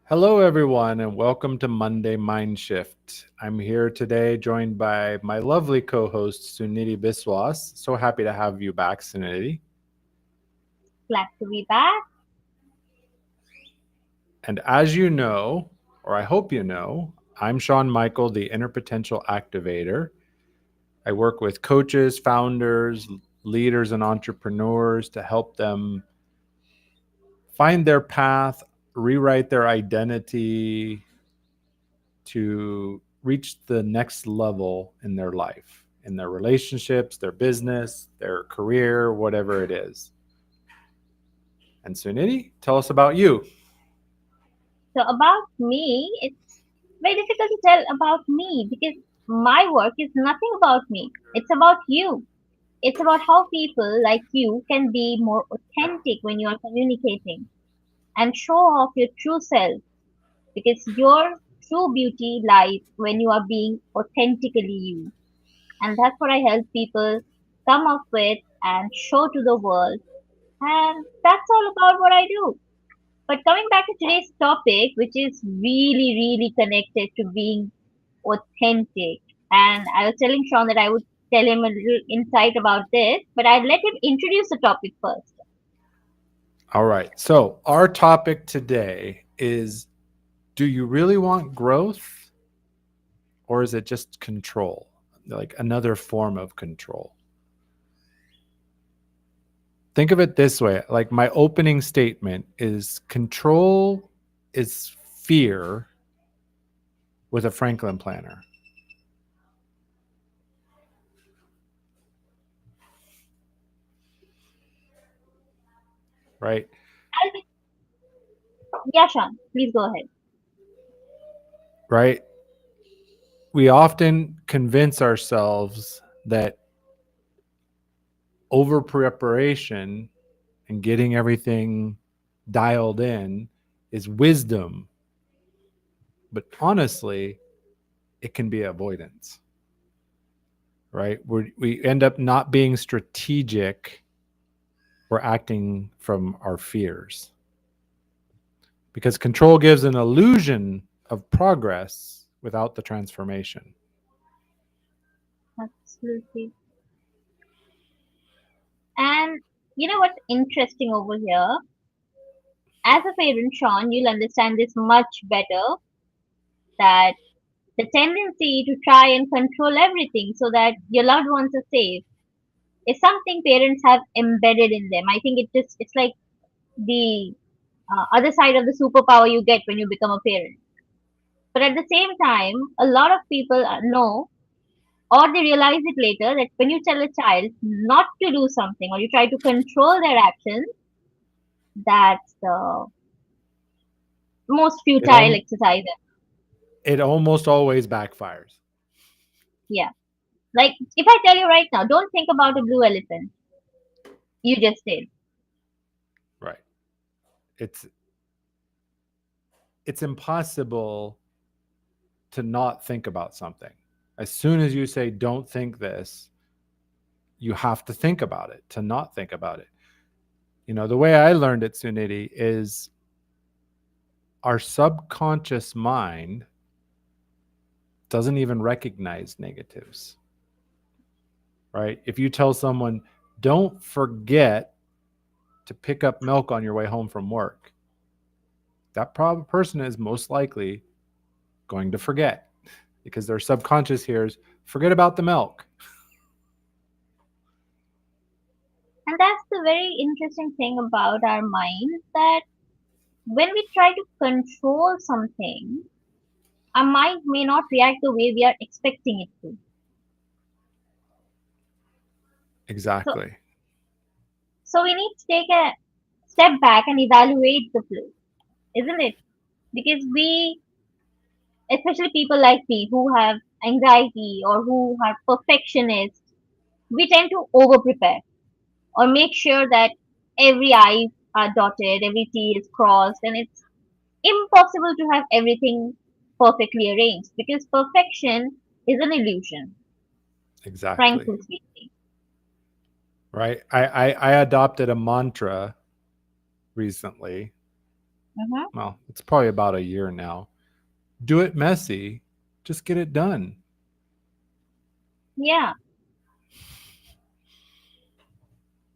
Hello, everyone, and welcome to Monday Mindshift. I'm here today joined by my lovely co host, Suniti Biswas. So happy to have you back, Suniti. Glad to be back. And as you know, or I hope you know, I'm Sean Michael, the Inner Potential Activator. I work with coaches, founders, leaders, and entrepreneurs to help them find their path, rewrite their identity, to reach the next level in their life, in their relationships, their business, their career, whatever it is. And Suniti, tell us about you. So, about me, it's very difficult to tell about me because my work is nothing about me. It's about you. It's about how people like you can be more authentic when you are communicating and show off your true self because your true beauty lies when you are being authentically you. And that's what I help people come up with and show to the world. And that's all about what I do. But coming back to today's topic, which is really, really connected to being authentic, and I was telling Sean that I would tell him a little insight about this, but I'd let him introduce the topic first. All right. So, our topic today is, do you really want growth, or is it just control? Like another form of control. Think of it this way, like my opening statement is control is fear with a Franklin planner, right? Yeah, Sean, please go ahead. Right? We often convince ourselves that over preparation and getting everything dialed in is wisdom, but honestly, it can be avoidance, right? We end up not being strategic. We're acting from our fears because control gives an illusion of progress without the transformation. Absolutely. And you know what's interesting over here? As a parent, Sean, you'll understand this much better that the tendency to try and control everything so that your loved ones are safe is something parents have embedded in them. I think it's like the other side of the superpower you get when you become a parent. But at the same time, a lot of people know or they realize it later that when you tell a child not to do something or you try to control their actions, that's the most It, futile al- exercise ever. it almost always backfires. Yeah. Like if I tell you right now, don't think about a blue elephant. You just did. Right. It's it's impossible to not think about something. As soon as you say don't think this, you have to think about it to not think about it. The way I learned it, Suniti, is our subconscious mind doesn't even recognize negatives, right? If you tell someone, don't forget to pick up milk on your way home from work, that person is most likely going to forget because their subconscious hears, forget about the milk. And that's the very interesting thing about our minds that when we try to control something, our mind may not react the way we are expecting it to. So, Exactly. so we need to take a step back and evaluate the flow, isn't it? Because we, especially people like me who have anxiety or who are perfectionists, we tend to over prepare or make sure that every I are dotted, every T is crossed, and it's impossible to have everything perfectly arranged because perfection is an illusion, Exactly. frankly speaking. Right. I adopted a mantra recently, Mm-hmm. Well, it's probably about a year now. Do it messy, just get it done, Yeah.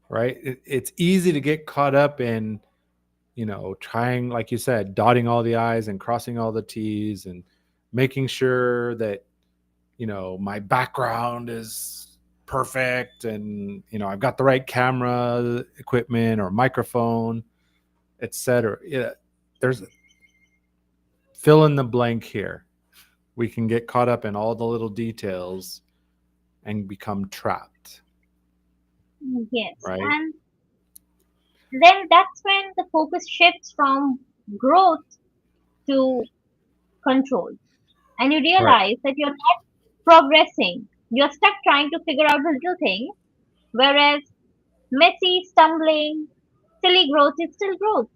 right? It's easy to get caught up in, trying, like you said, dotting all the I's and crossing all the T's and making sure that, my background is perfect and, I've got the right camera equipment or microphone, etc. Yeah, there's fill in the blank here. We can get caught up in all the little details and become trapped, Yes. right? And then that's when the focus shifts from growth to control. And you Right. realize that you're not progressing. You're stuck trying to figure out the little things, whereas messy, stumbling, silly growth is still growth.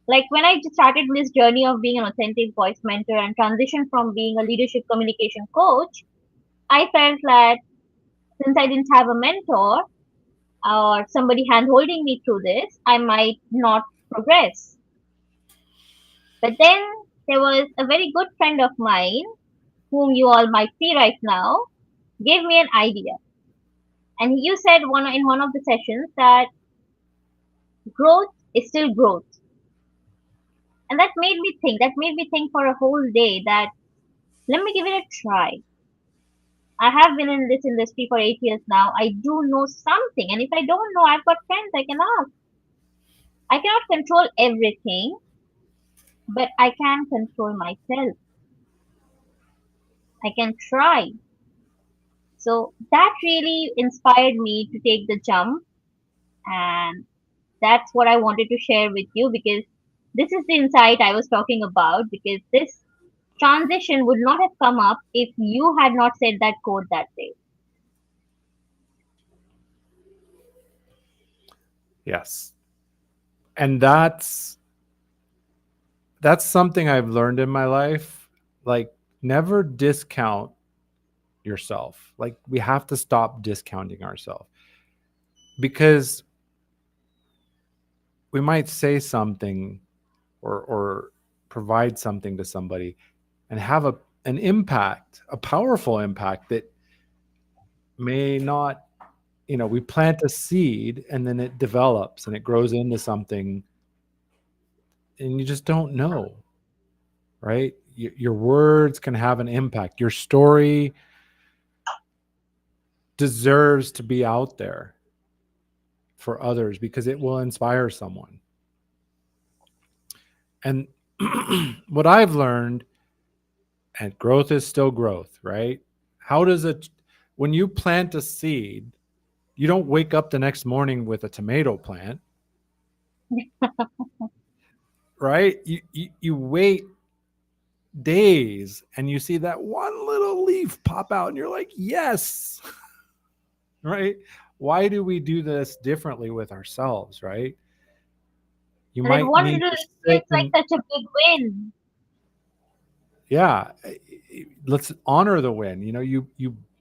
Like when I just started this journey of being an authentic voice mentor and transitioned from being a leadership communication coach, I felt that since I didn't have a mentor or somebody hand holding me through this, I might not progress. But then there was a very good friend of mine, whom you all might see right now, gave me an idea. And you said in one of the sessions that growth is still growth. And that made me think for a whole day that let me give it a try. I have been in this industry for 8 years now. I do know something. And if I don't know, I've got friends I can ask. I cannot control everything, but I can control myself. I can try. So that really inspired me to take the jump. And that's what I wanted to share with you because this is the insight I was talking about. Because this transition would not have come up if you had not said that quote that day. Yes. And that's something I've learned in my life. Like, never discount yourself. Like, we have to stop discounting ourselves because we might say something or provide something to somebody and have an impact, a powerful impact that may not, we plant a seed and then it develops and it grows into something and you just don't know, right? Your words can have an impact. Your story deserves to be out there for others because it will inspire someone. And what I've learned, and growth is still growth, right? How does it, when you plant a seed, you don't wake up the next morning with a tomato plant, right? You wait days and you see that one little leaf pop out and you're like, yes, right? Why do we do this differently with ourselves, right? You And that might one need little to leaf sit feels like and, such a big win. yeah, let's honor the win.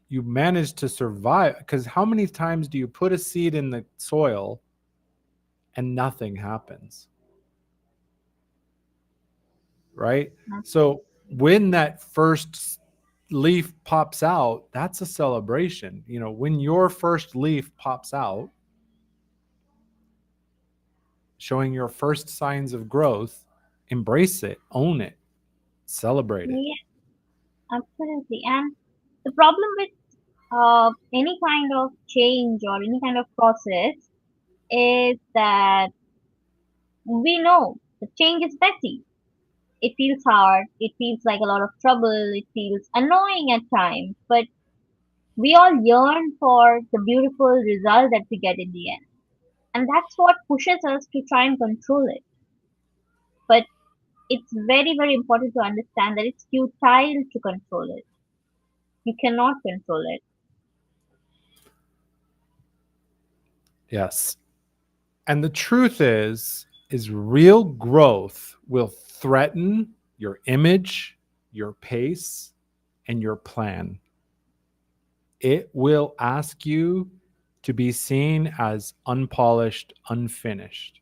You managed to survive, because how many times do you put a seed in the soil and nothing happens, right? So when that first leaf pops out, that's a celebration. When your first leaf pops out, showing your first signs of growth, embrace it, own it, celebrate it. Yeah, absolutely. And the problem with any kind of change or any kind of process is that we know the change is messy. It feels hard. It feels like a lot of trouble. It feels annoying at times. But we all yearn for the beautiful result that we get in the end. And that's what pushes us to try and control it. But it's very, very important to understand that it's futile to control it. You cannot control it. Yes. And the truth is real growth will threaten your image, your pace, and your plan. It will ask you to be seen as unpolished, unfinished.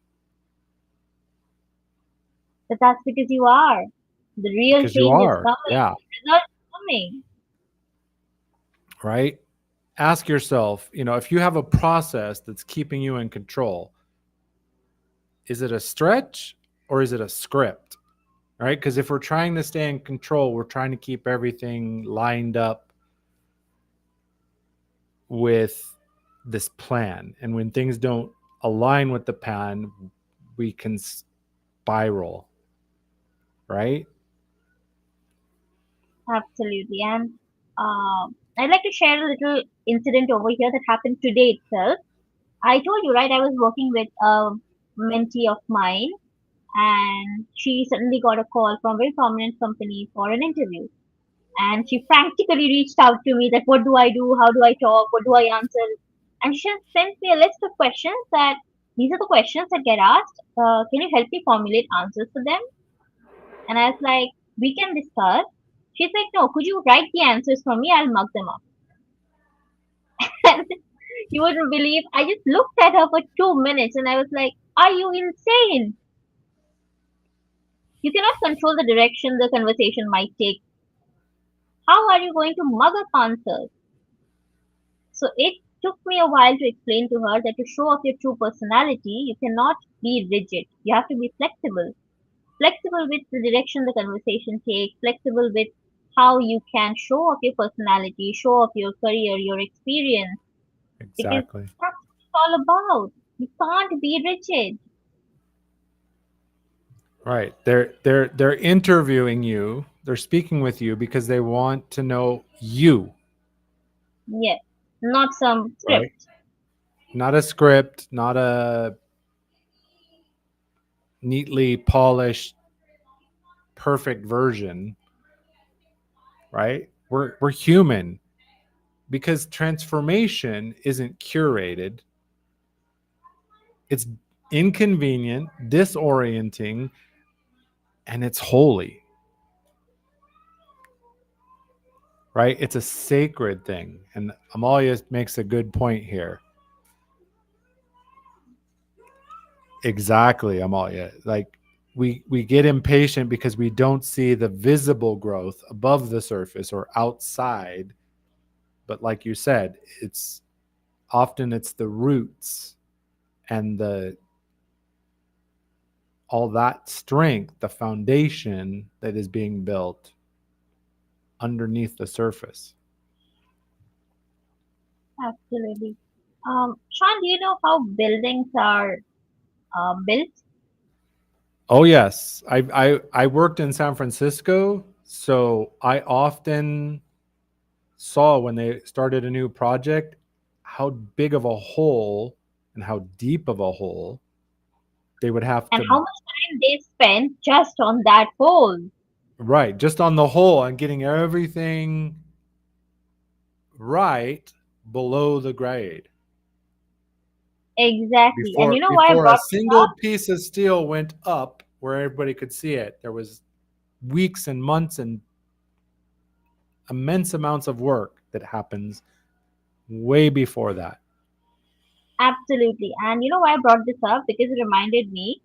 But that's because you are. The real because you change is are. coming. Yeah. The result is coming. Right. Ask yourself, if you have a process that's keeping you in control, is it a stretch or is it a script? Right? Because if we're trying to stay in control, we're trying to keep everything lined up with this plan. And when things don't align with the plan, we can spiral, right? Absolutely. And I'd like to share a little incident over here that happened today itself. I told you, right? I was working with a mentee of mine, and she suddenly got a call from a very prominent company for an interview. And she frantically reached out to me that what do I do? How do I talk? What do I answer? And she sent me a list of questions that these are the questions that get asked. Can you help me formulate answers for them? And I was like, we can discuss. She's like, no, could you write the answers for me? I'll mug them up. And you wouldn't believe, I just looked at her for 2 minutes and I was like, are you insane? You cannot control the direction the conversation might take. How are you going to mug up answers? So it took me a while to explain to her that to show off your true personality, you cannot be rigid. You have to be flexible. Flexible with the direction the conversation takes, flexible with how you can show off your personality, show off your career, your experience, because Exactly. that's what it's all about. You can't be rigid. Right. They're interviewing you. They're speaking with you because they want to know you, Yes, not some right? script. Not a script, not a neatly polished perfect version, right? We're human because transformation isn't curated. It's inconvenient, disorienting, and it's holy, right? It's a sacred thing. And Amalia makes a good point here. Exactly, Amalia. Like we get impatient because we don't see the visible growth above the surface or outside. But like you said, it's the roots and the all that strength, the foundation that is being built underneath the surface. Absolutely. Sean, do you know how buildings are built? Oh yes, I worked in San Francisco, so I often saw when they started a new project how big of a hole and how deep of a hole they would have And to, how much time they spend just on that hole? right, just on the hole and getting everything right below the grade Exactly. And you know why I before a brought this single up? piece of steel went up where everybody could see it. There was weeks and months and immense amounts of work that happens way before that. Absolutely. And you know why I brought this up? Because it reminded me,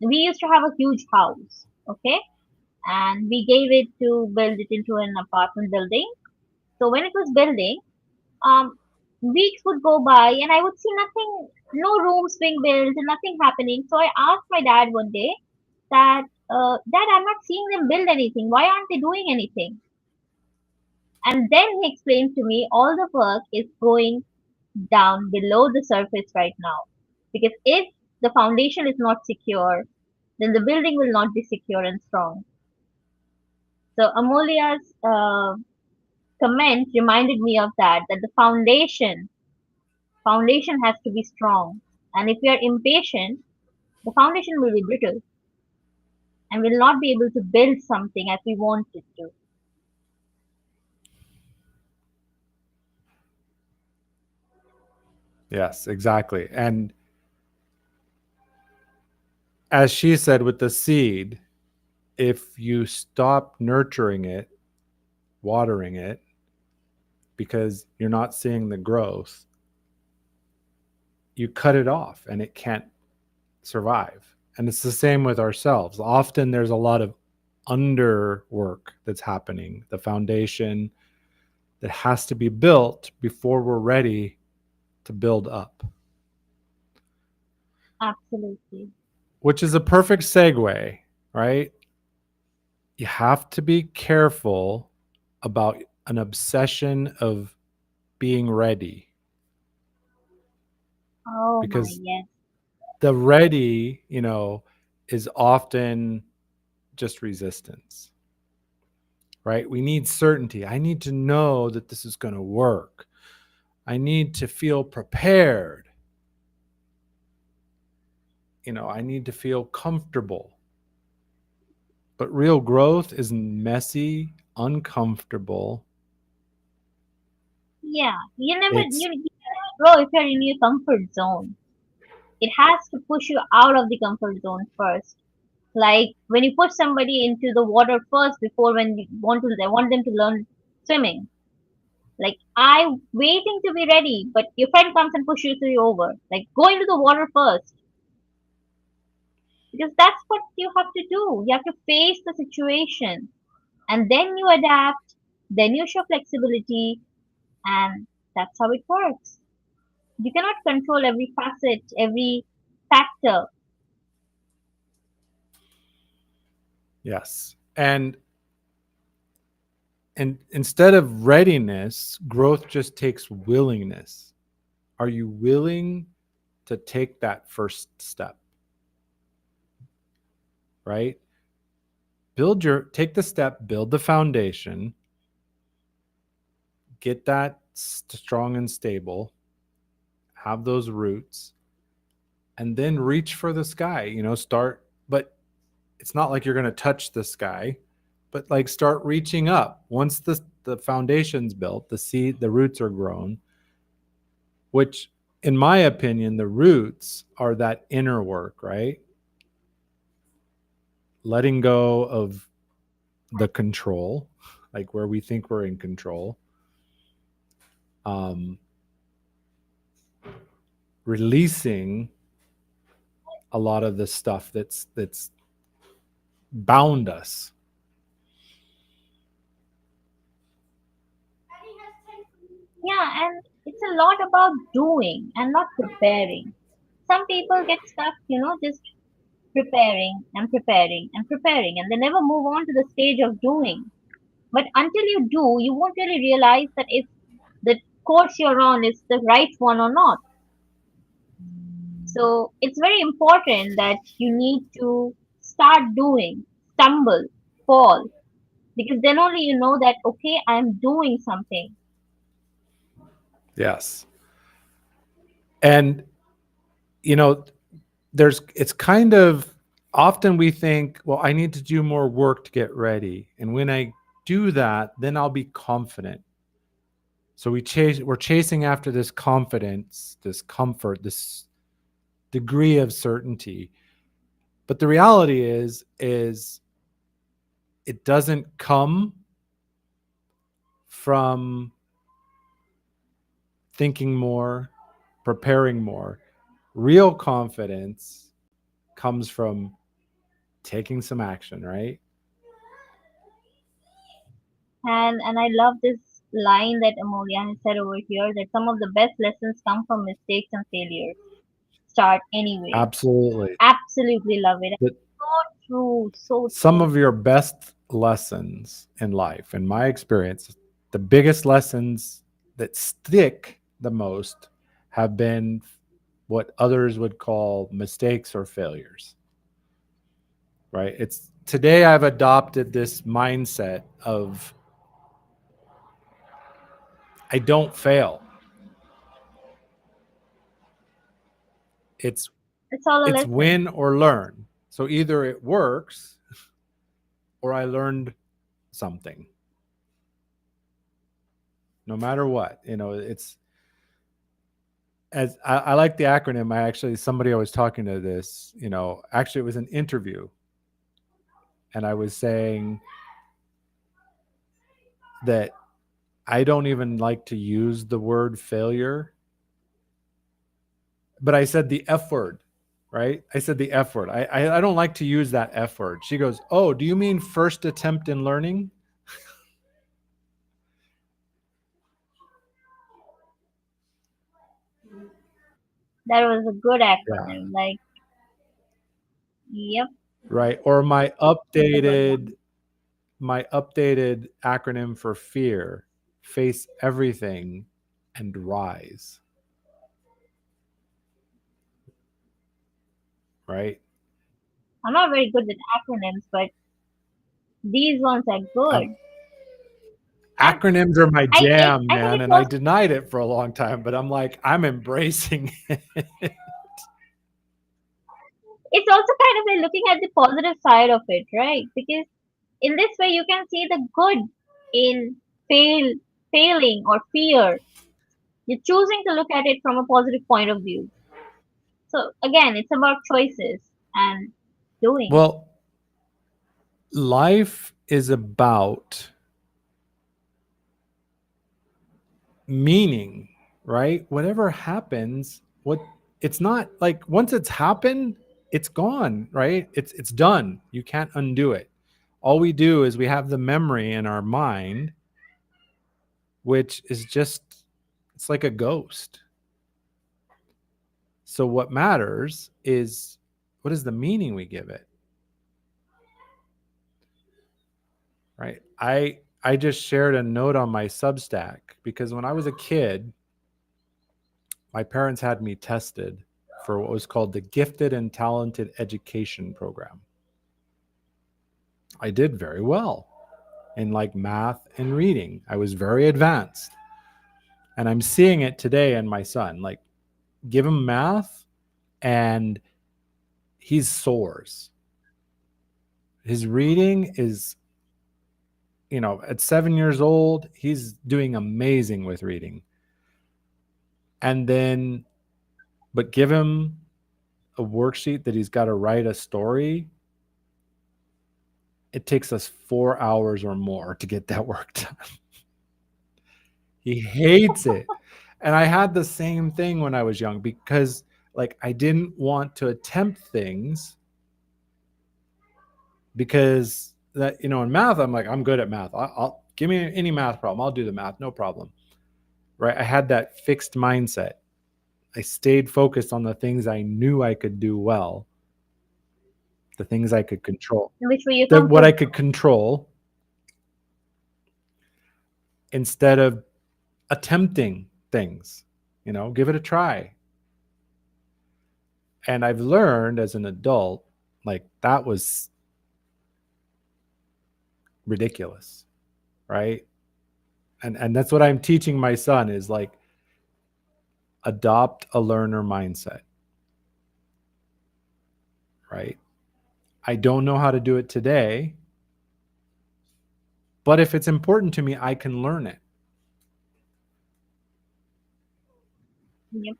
we used to have a huge house, okay? And we gave it to build it into an apartment building. So when it was building, um, weeks would go by and I would see nothing, no rooms being built and nothing happening. So I asked my dad one day that, Dad, I'm not seeing them build anything. Why aren't they doing anything? And then he explained to me all the work is going down below the surface right now. Because if the foundation is not secure, then the building will not be secure and strong. So Amolia's comment reminded me of that the foundation has to be strong. And if we are impatient, the foundation will be brittle and will not be able to build something as we want it to. Yes, exactly. And as she said with the seed, if you stop nurturing it, watering it, because you're not seeing the growth, you cut it off and it can't survive. And it's the same with ourselves. Often there's a lot of under work that's happening, the foundation that has to be built before we're ready to build up, Absolutely. which is a perfect segue, right? You have to be careful about an obsession of being ready, Oh my, because yes. the ready, is often just resistance, right? We need certainty. I need to know that this is going to work. I need to feel prepared. I need to feel comfortable. But real growth is messy, uncomfortable. Yeah, It's, you never grow if you're in your comfort zone. It has to push you out of the comfort zone first. Like when you push somebody into the water first before when you want them to learn swimming. Like I waiting to be ready, but your friend comes and pushes you over. Like go into the water first because that's what you have to do. You have to face the situation and then you adapt, then you show flexibility, and that's how it works. You cannot control every facet, every factor. yes. And instead of readiness, growth just takes willingness. Are you willing to take that first step, right? Take the step, build the foundation, get that strong and stable, have those roots, and then reach for the sky. Start, but it's not like you're going to touch the sky, but like start reaching up. Once the foundation's built, the roots are grown, which in my opinion, the roots are that inner work, right? Letting go of the control, like where we think we're in control. Um, Releasing a lot of the stuff that's bound us. Yeah, and it's a lot about doing and not preparing. Some people get stuck, just preparing and preparing and preparing, and they never move on to the stage of doing. But until you do, you won't really realize that if the course you're on is the right one or not. So it's very important that you need to start doing, stumble, fall, because then only you know that, okay, I'm doing something. Yes. And you know, it's kind of, often we think, well, I need to do more work to get ready. And when I do that, then I'll be confident. So we're chasing after this confidence, this comfort, this degree of certainty. But the reality is it doesn't come from thinking more, preparing more. Real confidence comes from taking some action, right? And I love this line that Amolia has said over here that some of the best lessons come from mistakes and failures. Start anyway. Absolutely. Absolutely love it. That So true, so some true. of your best lessons in life, in my experience, the biggest lessons that stick the most have been what others would call mistakes or failures, right? It's today I've adopted this mindset of I don't fail. It's It's all a it's lesson. win or learn. So either it works or I learned something. No matter what, it's as I like the acronym. Somebody I was talking to this, actually it was an interview, and I was saying that I don't even like to use the word failure, but I said the F word. right? I said the F word. I don't like to use that F word. She goes, "Oh, do you mean first attempt in learning?" That was a good Yeah. acronym. Like, yep, Right. Or it's a good one. my updated acronym for fear, face everything and rise, right? I'm not very good with acronyms, but these ones are I'm, good. And acronyms are my jam, I think man, it's and I also denied it for a long time, but I'm like, I'm embracing it. it's also kind of like looking at the positive side of it, right? Because in this way you can see the good in fail failing or fear. You're choosing to look at it from a positive point of view. So again, it's about choices and doing. Well, life is about meaning, right? Whatever happens, what it's not like once it's happened, it's gone, right? It's done. You can't undo it. All we do is we have the memory in our mind, which is just it's like a ghost. So what matters is what is the meaning we give it, right? I just shared a note on my Substack because when I was a kid, my parents had me tested for what was called the Gifted and Talented Education Program. I did very well in like math and reading. I was very advanced. And I'm seeing it today in my son. Like, give him math and he soars. His reading is, at 7 years old, he's doing amazing with reading. And then, but give him a worksheet that he's got to write a story. It takes us 4 hours or more to get that work done. He hates it. And I had the same thing when I was young because like I didn't want to attempt things because that in math I'm like I'm good at math. I'll give me any math problem. I'll do the math, no problem. Right? I had that fixed mindset. I stayed focused on the things I knew I could do well, the things I could control. In which way you're That what I comfortable. could control instead of attempting things. Give it a try. And I've learned as an adult, like that was ridiculous, right? And that's what I'm teaching my son is like adopt a learner mindset, right? I don't know how to do it today, but if it's important to me, I can learn it. Yep.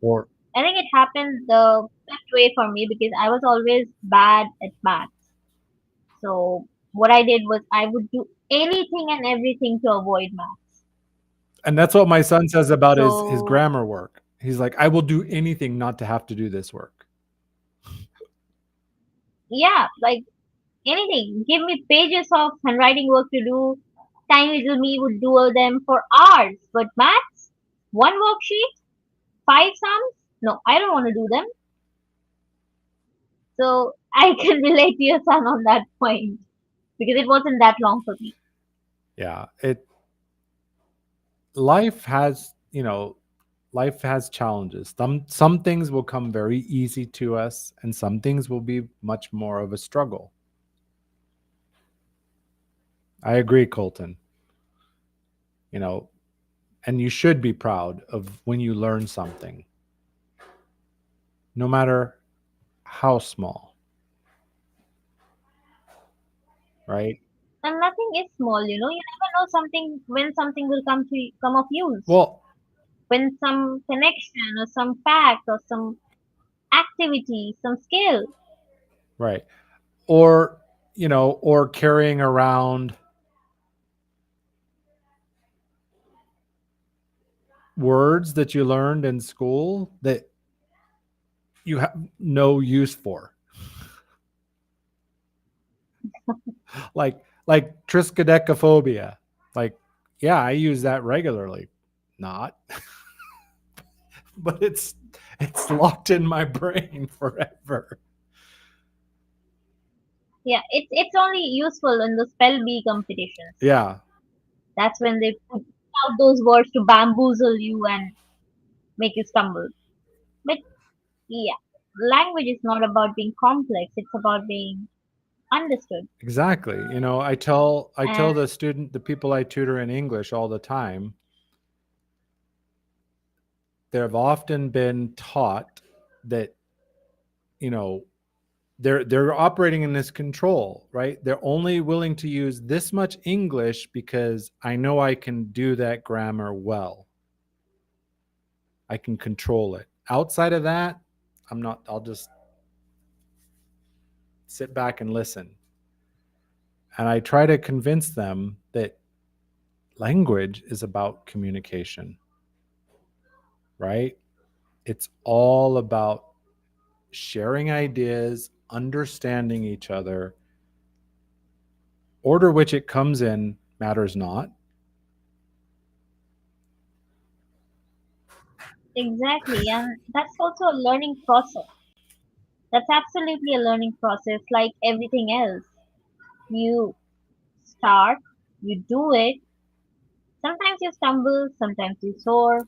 Or I think it happened the best way for me because I was always bad at math. So what I did was I would do anything and everything to avoid math. and that's what my son says about his So grammar work. He's like, I will do anything not to have to do this work. yeah, like anything. Give me pages of handwriting work to do. Tiny little me would do them for hours. But maths, one worksheet, five sums. No, I don't want to do them. So I can relate to your son on that point because it wasn't that long for me. Yeah, it life has, life has challenges. Some things will come very easy to us and some things will be much more of a struggle. I agree, Colton. You know, and you should be proud of when you learn something, no matter how small, right? And nothing is small, you know. You never know something when something will come of use. Well, When some connection or some fact or some activity, some skill. right. Or, or carrying around words that you learned in school that you have no use for. Like triskaidekaphobia. Like, yeah, I use that regularly. Not, but it's locked in my brain forever. Yeah, it's only useful in the spell bee competitions. Yeah, That's when they put out those words to bamboozle you and make you stumble. But yeah, language is not about being complex, it's about being understood. exactly. I tell And the people I tutor in English all the time, they've often been taught that, you know, they're operating in this control, right? They're only willing to use this much English because I know I can do that grammar well. I can control it. Outside of that, I'm not. I'll just sit back and listen. And I try to convince them that language is about communication, right? It's all about sharing ideas, understanding each other. Order which it comes in matters not. exactly, and that's also a learning process. That's absolutely a learning process like everything else. You start, you do it. Sometimes you stumble, sometimes you soar,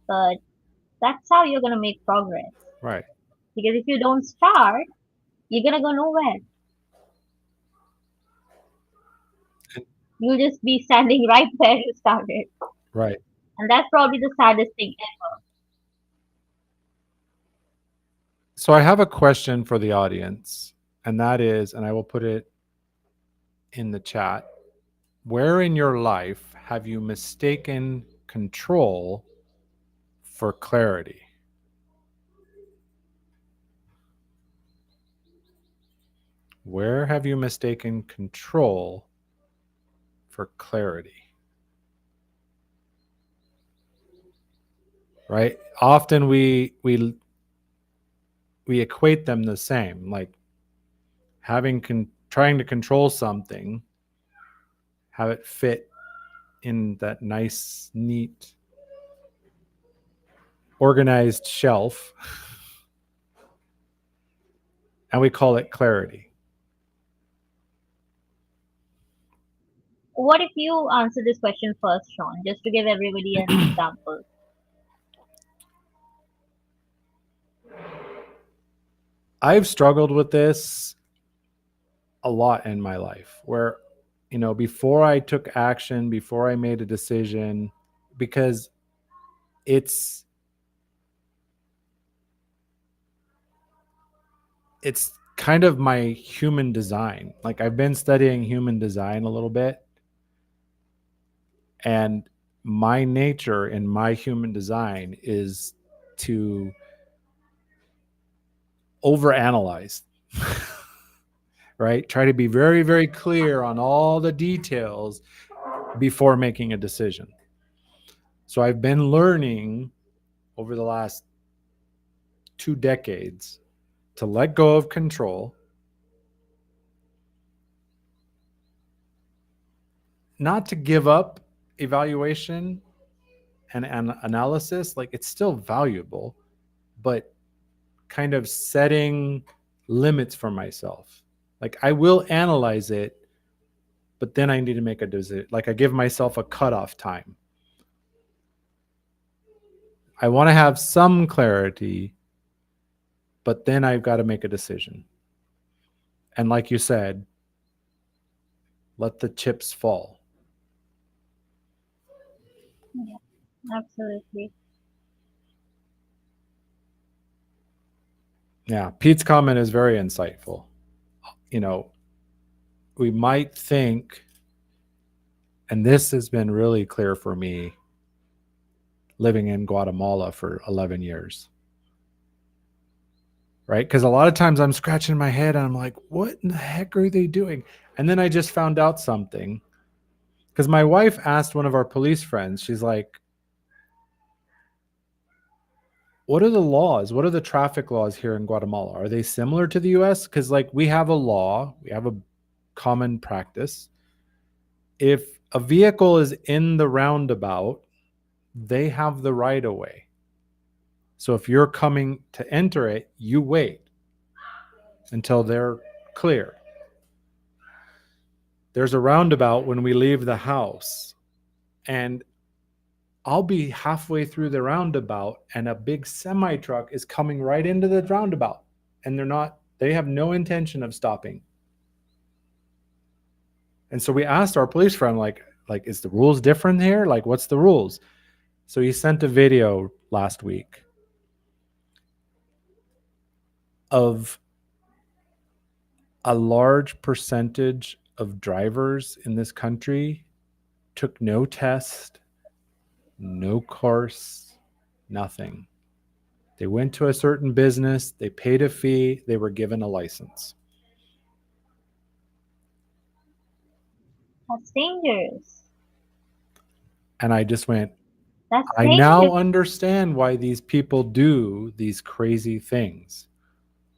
but that's how you're going to make progress. Right. Because if you don't start, you're going to go nowhere. You'll just be standing right where you started. Right. And that's probably the saddest thing. So I have a question for the audience, and that is, and I will put it in the chat. Where in your life have you mistaken control for clarity? Where have you mistaken control for clarity? Right? Often we equate them the same, like trying to control something, have it fit in that nice, neat, organized shelf, and we call it clarity. What if you answer this question first, Sean, just to give everybody an example? I've struggled with this a lot in my life where, before I took action, before I made a decision, because it's it's kind of my human design. Like, I've been studying human design a little bit, and my nature in my human design is to overanalyze. Right? Try to be very, very clear on all the details before making a decision. So I've been learning over the last 2 decades to let go of control, not to give up evaluation and analysis. Like, it's still valuable, but kind of setting limits for myself. Like, I will analyze it, but then I need to make a decision. Like, I give myself a cutoff time. I want to have some clarity, but then I've got to make a decision. And like you said, let the chips fall. Yeah, absolutely. Yeah, Pete's comment is very insightful. You know, we might think, and this has been really clear for me living in Guatemala for 11 years, right? Because a lot of times I'm scratching my head and I'm like, what in the heck are they doing? And then I just found out something. Because my wife asked one of our police friends, she's like, what are the laws? What are the traffic laws here in Guatemala? Are they similar to the US? Because, like, we have a law, we have a common practice. If a vehicle is in the roundabout, they have the right of way. So if you're coming to enter it, you wait until they're clear. There's a roundabout when we leave the house, and I'll be halfway through the roundabout and a big semi truck is coming right into the roundabout, and they have no intention of stopping. And so we asked our police friend, like, is the rules different here? Like, what's the rules? So he sent a video last week of a large percentage of drivers in this country took no test, no course, nothing. They went to a certain business, they paid a fee, they were given a license. That's dangerous. And I just went, That's I now dangerous. understand why these people do these crazy things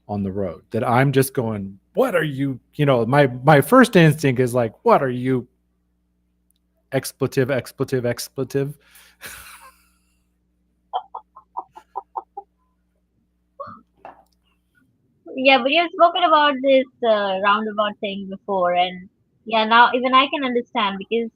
on the road. That I'm just going, what are you, my first instinct is like, what are you, expletive, expletive, expletive. Yeah, but you've spoken about this roundabout thing before, and yeah, now even I can understand because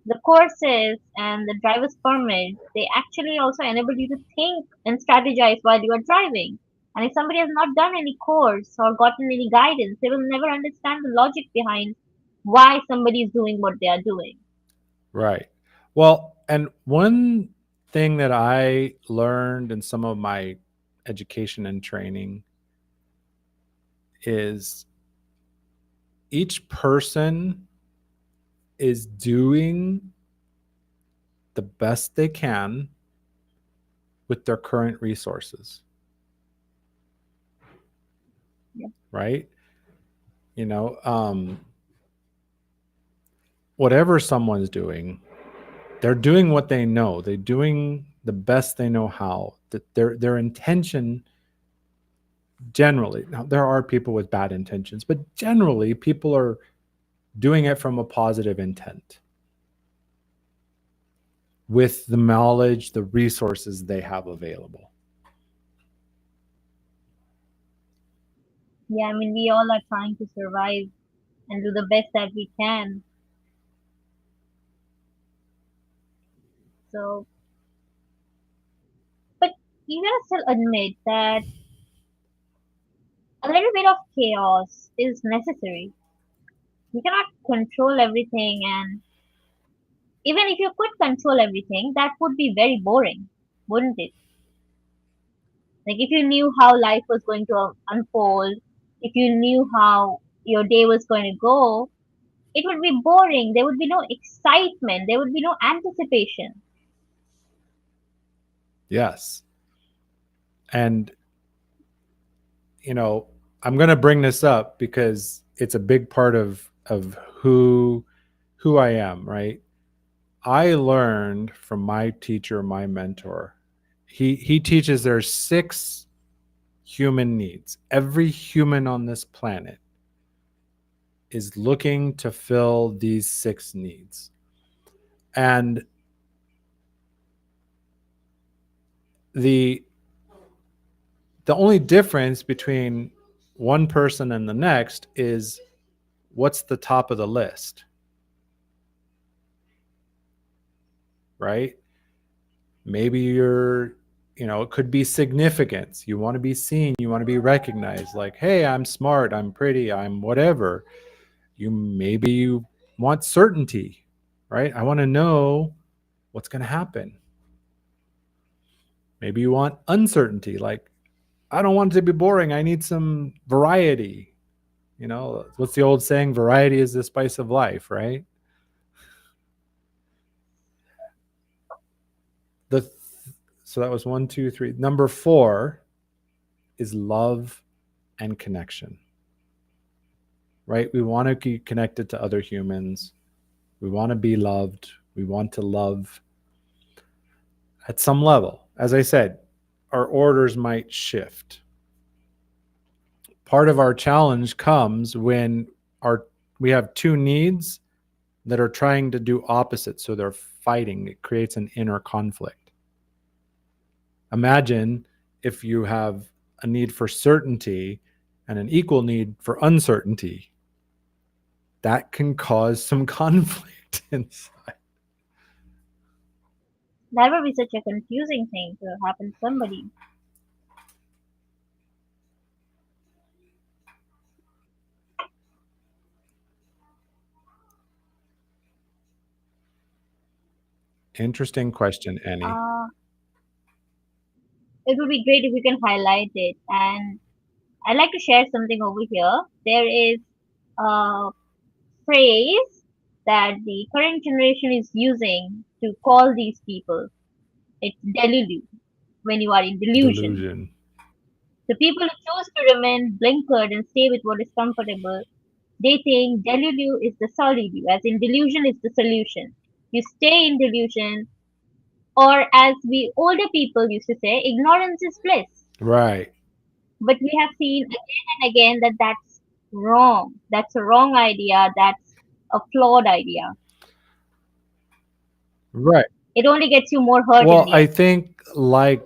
the courses and the driver's permit, they actually also enable you to think and strategize while you are driving. And if somebody has not done any course or gotten any guidance, they will never understand the logic behind why somebody is doing what they are doing. Right. Well, and one thing that I learned in some of my education and training is each person is doing the best they can with their current resources. Yeah. Right? Whatever someone's doing, they're doing what they know. They're doing the best they know how. That their intention, generally, now there are people with bad intentions, but generally people are doing it from a positive intent with the knowledge, the resources they have available. Yeah, I mean, we all are trying to survive and do the best that we can. So, but you gotta still admit that a little bit of chaos is necessary. You cannot control everything, and even if you could control everything, that would be very boring, wouldn't it? Like if you knew how life was going to unfold, if you knew how your day was going to go, it would be boring. There would be no excitement. There would be no anticipation. Yes. And, you know, I'm going to bring this up because it's a big part of who I am, right? I learned from my teacher, my mentor. He teaches there's 6 human needs. Every human on this planet is looking to fill these 6 needs. And the the only difference between one person and the next is what's the top of the list, right? Maybe it could be significance. You want to be seen, you want to be recognized, like, hey, I'm smart, I'm pretty, I'm whatever. You want certainty, right? I want to know what's going to happen. Maybe you want uncertainty, like, I don't want it to be boring, I need some variety. What's the old saying? Variety is the spice of life, right? The so that was 1, 2, 3. Number 4 is love and connection, right? We want to be connected to other humans. We want to be loved. We want to love at some level. As I said, our orders might shift. Part of our challenge comes when our we have two needs that are trying to do opposites, so they're fighting. It creates an inner conflict. Imagine if you have a need for certainty and an equal need for uncertainty. That can cause some conflict inside. That would be such a confusing thing to happen to somebody. Interesting question, Annie. Uh, it would be great if we can highlight it. And I'd like to share something over here. There is a phrase that the current generation is using to call these people. It's delulu, when you are in delusion. Delusion. The people who choose to remain blinkered and stay with what is comfortable, they think delulu is the solution, as in delusion is the solution. You stay in delusion, or as we older people used to say, ignorance is bliss. Right. But we have seen again and again that that's wrong. That's a wrong idea. That's a flawed idea. Right. It only gets you more hurt in Well, the I end. think like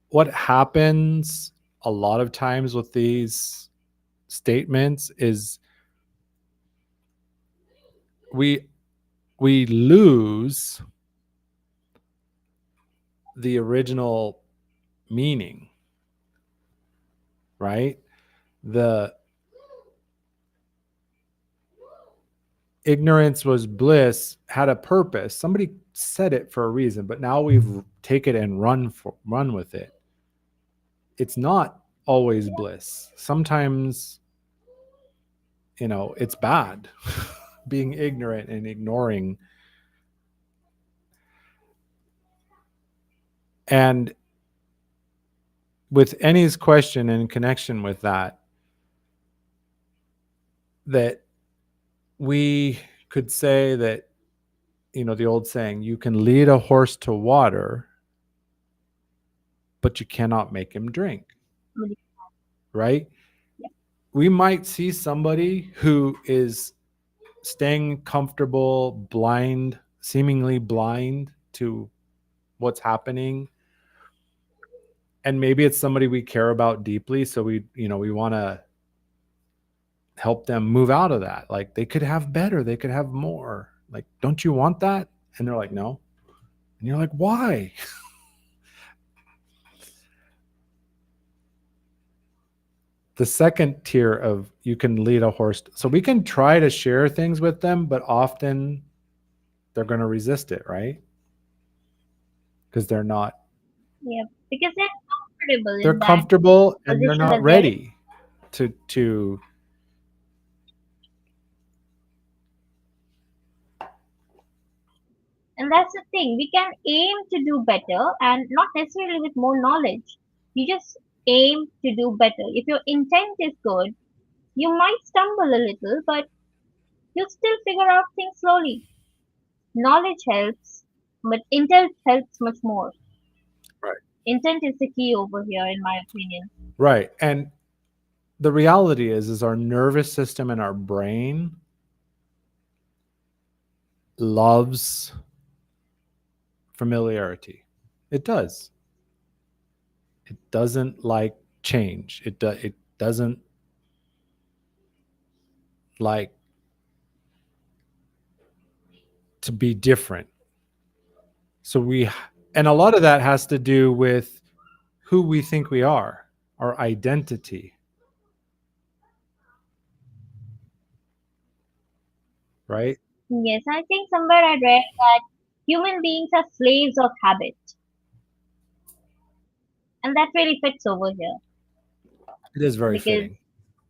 what happens a lot of times with these statements is we we lose the original meaning, right? The ignorance was bliss had a purpose. Somebody said it for a reason, but now we've taken it and run with it. It's not always bliss. Sometimes, it's bad being ignorant and ignoring. And with Annie's question in connection with that we could say that, the old saying, you can lead a horse to water, but you cannot make him drink, right? Yeah. We might see somebody who is staying comfortable, blind, seemingly blind to what's happening. And maybe it's somebody we care about deeply. So we want to help them move out of that. Like they could have better, they could have more. Like, don't you want that? And they're like, no. And you're like, why? The second tier of you can lead a horse. So we can try to share things with them, but often they're going to resist it, right? Because Yeah. Because they're comfortable they're in that comfortable and they're position not that they're in. ready to And that's the thing. We can aim to do better and not necessarily with more knowledge. You just aim to do better. If your intent is good, you might stumble a little, but you still figure out things slowly. Knowledge helps, but intent helps much more. right. Intent is the key over here, in my opinion. Right. And the reality is our nervous system and our brain loves familiarity. It does. It doesn't like change. It doesn't like to be different. So and a lot of that has to do with who we think we are, our identity, right? Yes, I think somewhere I read that human beings are slaves of habit, and that really fits over here It is very because fitting.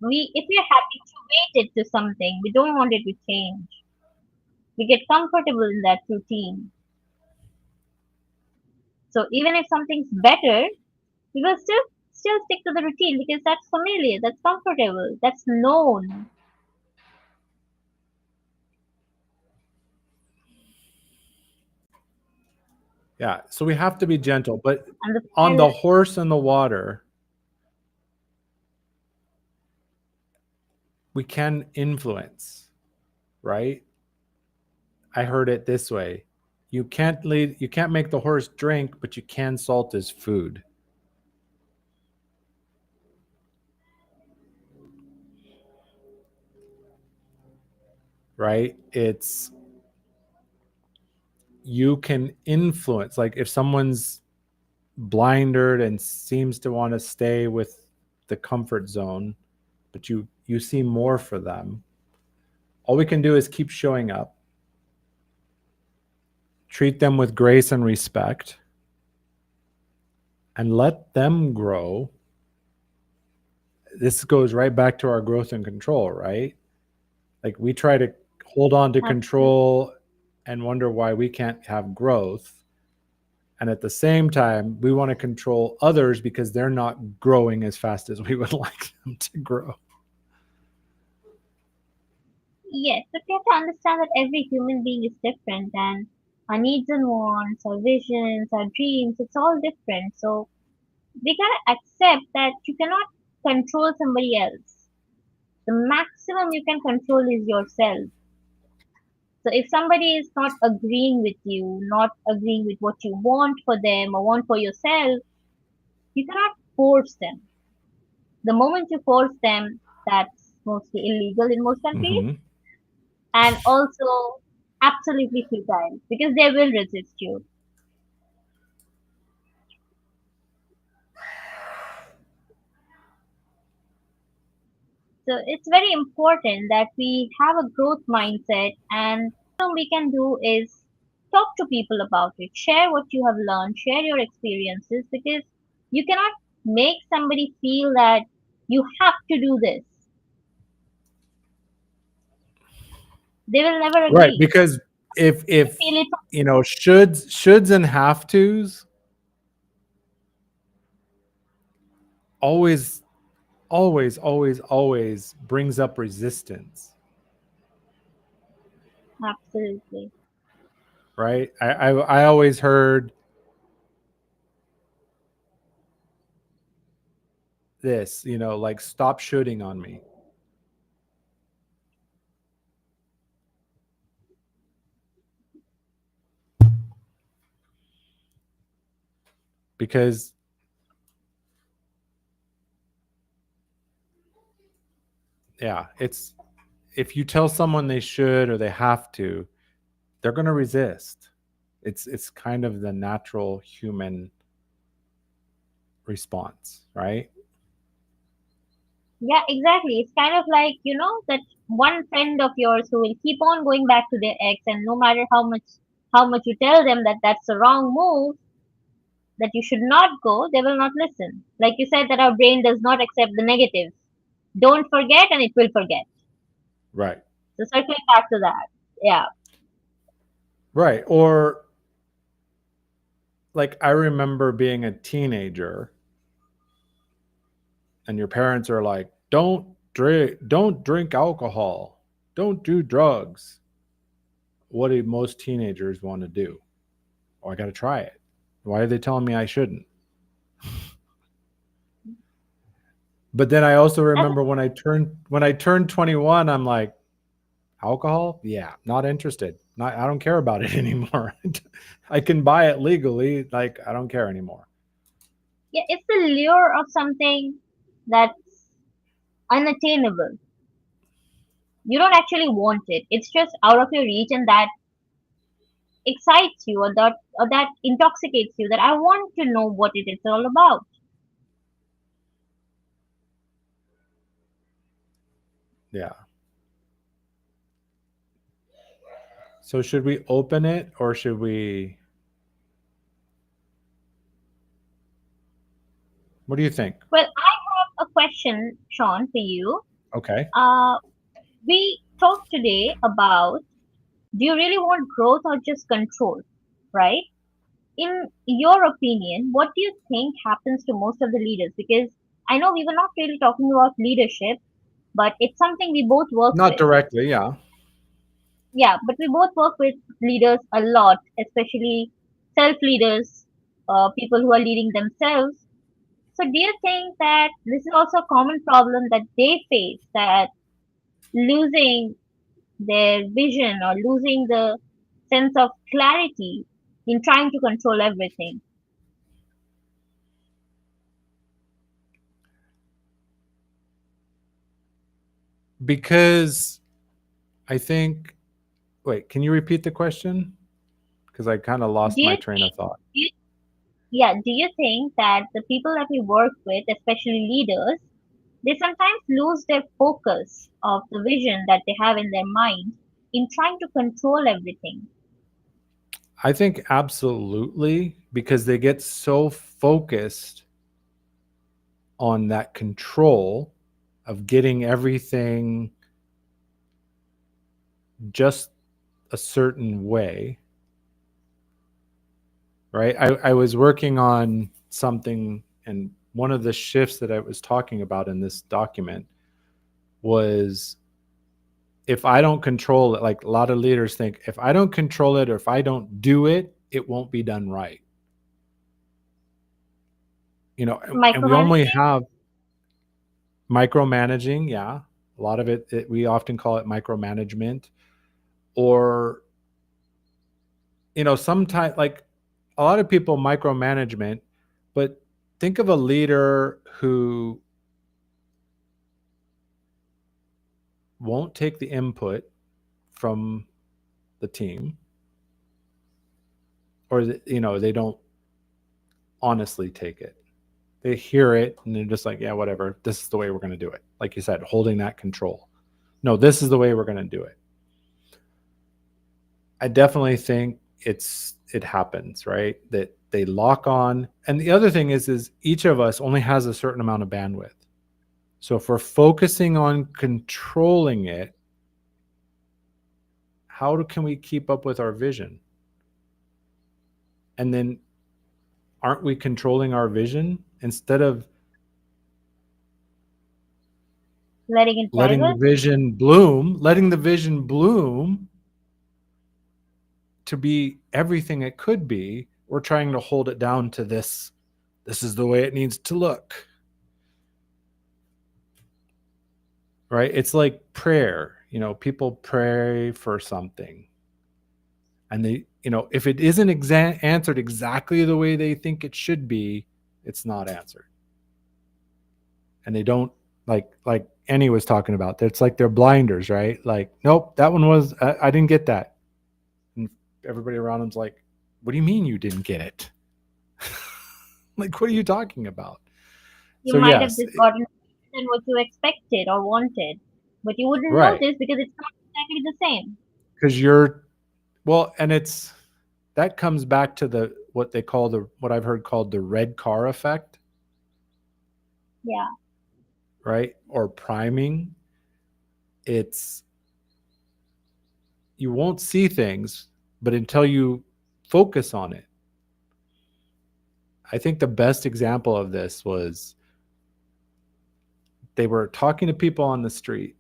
if we're habituated to something, we don't want it to change. We get comfortable in that routine. So even if something's better, we will still stick to the routine because that's familiar, that's comfortable, that's known. Yeah. So we have to be gentle, but And the on the pilot, horse and the water, we can influence, right? I heard it this way. You can't make the horse drink, but you can salt his food, right? It's you can influence, like if someone's blindered and seems to want to stay with the comfort zone, but you see more for them. All we can do is keep showing up, treat them with grace and respect, and let them grow. This goes right back to our growth and control, right? Like we try to hold on to absolutely. control and wonder why we can't have growth. And at the same time, we want to control others because they're not growing as fast as we would like them to grow. Yes, but we have to understand that every human being is different, and our needs and wants, our visions, our dreams, it's all different. So we gotta accept that you cannot control somebody else. The maximum you can control is yourself. So if somebody is not agreeing with you, not agreeing with what you want for them or want for yourself, you cannot force them. The moment you force them, that's mostly illegal in most countries Mm-hmm. and also absolutely futile because they will resist you. So it's very important that we have a growth mindset and we can do is talk to people about it, share what you have learned, share your experiences because you cannot make somebody feel that you have to do this. They will never Right, agree. because They if feel it. shoulds and have tos always always brings up resistance, Absolutely. right? I always heard this, like stop shooting on me because yeah, it's if you tell someone they should or they have to, they're going to resist. It's kind of the natural human response, right? Yeah, exactly. It's kind of like, that one friend of yours who will keep on going back to their ex and no matter how much you tell them that that's the wrong move, that you should not go, they will not listen. Like you said that our brain does not accept the negatives. Don't forget and it will forget. Right. So circling back to that. Yeah. Right. Or like I remember being a teenager and your parents are like, don't drink alcohol. Don't do drugs. What do most teenagers want to do? Oh, I got to try it. Why are they telling me I shouldn't? But then I also That's remember when I turned 21, I'm like, alcohol? Yeah, not interested. Not I don't care about it anymore. I can buy it legally, like I don't care anymore. yeah, it's the lure of something that's unattainable. You don't actually want it. It's just out of your reach and that excites you or that intoxicates you that I want to know what it is all about. Yeah. So should we open it or should we what do you think? Well, I have a question, Sean, for you. Okay. Uh, we talked today about do you really want growth or just control, right? In your opinion, what do you think happens to most of the leaders? Because I know we were not really talking about leadership, but it's something we both work Not with. directly, yeah. Yeah, but we both work with leaders a lot, especially self leaders, people who are leading themselves. So, do you think that this is also a common problem that they face, that losing their vision or losing the sense of clarity in trying to control everything? Because I think, wait, can you repeat the question? Because I kind of Do lost you my train of think, thought. do you, yeah, do you think that the people that we work with, especially leaders, they sometimes lose their focus of the vision that they have in their mind in trying to control everything? I think absolutely, because they get so focused on that control of getting everything just a certain way, right? I was working on something, and one of the shifts that I was talking about in this document was, if I don't control it, like a lot of leaders think, if I don't control it or if I don't do it, it won't be done right. And we only Micromanaging? have micromanaging. Yeah. A lot of we often call it micromanagement, or, sometimes, like, a lot of people micromanagement, but think of a leader who won't take the input from the team, or they don't honestly take it. They hear it and they're just like, yeah, whatever, this is the way we're going to do it. Like you said, holding that control. No, this is the way we're going to do it. I definitely think it happens, right? That they lock on. And the other thing is each of us only has a certain amount of bandwidth. So if we're focusing on controlling it, can we keep up with our vision? And then, aren't we controlling our vision instead of Letting it drive letting the us? vision bloom, to be everything it could be? We're trying to hold it down to this is the way it needs to look. Right? It's like prayer. People pray for something, and if it isn't answered exactly the way they think it should be, it's not answered. And they don't, like Annie was talking about. It's like they're blinders, right? Like, nope, that one was, I didn't get that. And everybody around them's like, what do you mean you didn't get it? Like, what are you talking about? You So might have yes, just gotten than what you expected or wanted, but you wouldn't right. notice because it's not exactly the same. Because you're, well, and that comes back to what I've heard called the red car effect, Yeah, right? Or priming. It's, you won't see things, but until you focus on it. I think the best example of this was, they were talking to people on the street,